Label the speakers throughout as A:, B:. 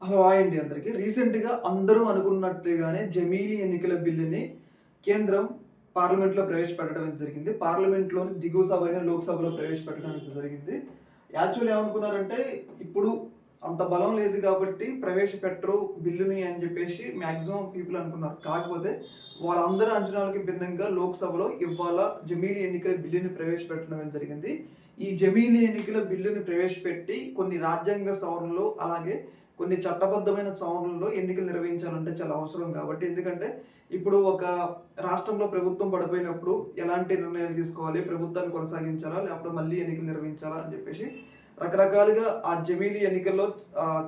A: Hello! Hi అండి అందరికి. రీసెంట్‌గా అందరూ అనుకున్నట్టుగానే జమీలీ ఎన్నికల బిల్లుని కేంద్రం పార్లమెంట్‌లో ప్రవేశపెట్టడం అయితే జరిగింది. పార్లమెంట్‌లోని దిగువ సభ అయిన లోక్‌సభలో ప్రవేశపెట్టడం అయితే జరిగింది. యాక్చువల్లీ ఏమనుకున్నారంటే, ఇప్పుడు అంత బలం లేదు కాబట్టి ప్రవేశపెట్టరు బిల్లుని అని చెప్పేసి మాక్సిమం పీపుల్ అనుకున్నారు. కాకపోతే వాళ్ళందరి అంచనాలకి భిన్నంగా లోక్‌సభలో ఇవాళ జమీలీ ఎన్నికల బిల్లుని ప్రవేశపెట్టడం అయితే జరిగింది. ఈ జమీలీ ఎన్నికల బిల్లుని ప్రవేశపెట్టి కొన్ని రాజ్యాంగ సవరణలు అలాగే కొన్ని చట్టబద్ధమైన సవరణల్లో ఎన్నికలు నిర్వహించాలంటే చాలా అవసరం కాబట్టి ఎందుకంటే ఇప్పుడు ఒక రాష్ట్రంలో ప్రభుత్వం పడిపోయినప్పుడు ఎలాంటి నిర్ణయాలు తీసుకోవాలి, ప్రభుత్వాన్ని కొనసాగించాలా లేకపోతే మళ్ళీ ఎన్నికలు నిర్వహించాలా అని చెప్పేసి రకరకాలుగా ఆ జమీలీ ఎన్నికల్లో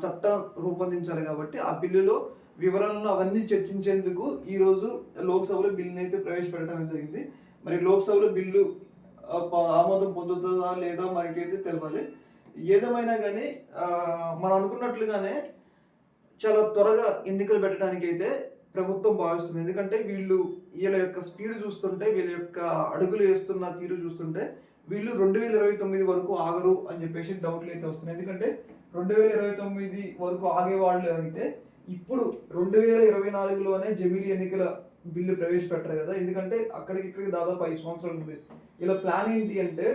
A: చట్టం రూపొందించాలి కాబట్టి ఆ బిల్లులో వివరణలు అవన్నీ చర్చించేందుకు ఈరోజు లోక్సభలో బిల్లుని అయితే ప్రవేశపెట్టడం జరిగింది. మరి లోక్సభలో బిల్లు ఆమోదం పొందుతుందా లేదా మనకైతే తెలవాలి. ఏదేమైనా గానీ మనం అనుకున్నట్లుగానే చాలా త్వరగా ఎన్నికలు పెట్టడానికైతే ప్రభుత్వం భావిస్తుంది. ఎందుకంటే వీళ్ళ యొక్క స్పీడ్ చూస్తుంటే, వీళ్ళ యొక్క అడుగులు వేస్తున్న తీరు చూస్తుంటే వీళ్ళు 2029 వరకు ఆగరు అని చెప్పేసి డౌట్‌లయితే వస్తున్నాయి. ఎందుకంటే 2029 వరకు ఆగేవాళ్ళు అయితే ఇప్పుడు 2024లోనే జమిలీ ఎన్నికల బిల్లు ప్రవేశపెట్టారు కదా! ఎందుకంటే అక్కడికి దాదాపు 5 సంవత్సరాలు ఉంది. ఇలా ప్లాన్ ఏంటి అంటే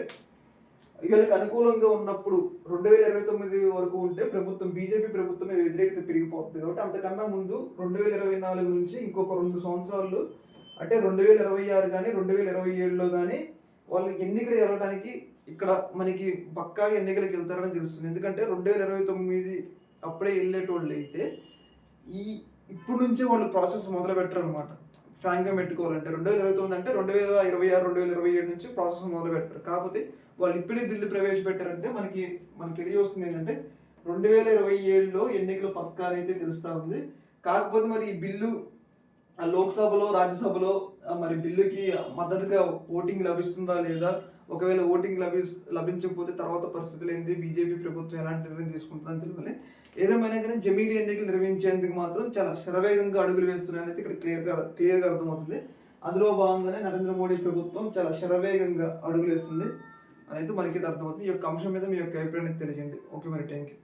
A: వీళ్ళకి అనుకూలంగా ఉన్నప్పుడు 2029 వరకు ఉంటే బీజేపీ ప్రభుత్వం మీద వ్యతిరేకత పెరిగిపోతుంది కాబట్టి అంతకన్నా ముందు 2024 నుంచి ఇంకొక 2 సంవత్సరాలు అంటే 2026 కానీ 2027లో కానీ వాళ్ళు ఎన్నికలు వెళ్ళడానికి ఇక్కడ మనకి పక్కాగా ఎన్నికలకు వెళ్తారని తెలుస్తుంది. ఎందుకంటే 2029 అప్పుడే వెళ్ళేటోళ్ళు అయితే ఈ ఇప్పుడు నుంచే వాళ్ళు ప్రాసెస్ మొదలు పెట్టరు అనమాట. ఫ్రాంక్‌గా పెట్టుకోవాలంటే 2029 అంటే 2026, 2027 నుంచి ప్రాసెస్ మొదలు పెడతారు. కాకపోతే వాళ్ళు ఇప్పుడే బిల్లు ప్రవేశపెట్టారంటే మనకి తెలియవస్తుంది ఏంటంటే 2027లో ఎన్నికలు పక్కా అయితే తెలుస్తా ఉంది. కాకపోతే మరి ఈ బిల్లు లోక్సభలో, రాజ్యసభలో మరి బిల్లుకి మద్దతుగా ఓటింగ్ లభిస్తుందా లేదా? ఒకవేళ ఓటింగ్ లభించకపోతే తర్వాత పరిస్థితులు ఏంటి? బీజేపీ ప్రభుత్వం ఎలాంటి నిర్ణయం తీసుకుంటుందని తెలియాలి. ఏదేమైనా కానీ జమీలీ ఎన్నికలు నిర్వహించేందుకు మాత్రం చాలా శరవేగంగా అడుగులు వేస్తున్నాయని ఇక్కడ క్లియర్‌గా అర్థమవుతుంది. అందులో భాగంగానే నరేంద్ర మోడీ ప్రభుత్వం చాలా శరవేగంగా అడుగులు వేస్తుంది అనేది మనకైతే అర్థమవుతుంది. ఈ యొక్క అంశం మీద మీ యొక్క అభిప్రాయాన్ని తెలియజేయండి. ఓకే మరి థ్యాంక్ యూ.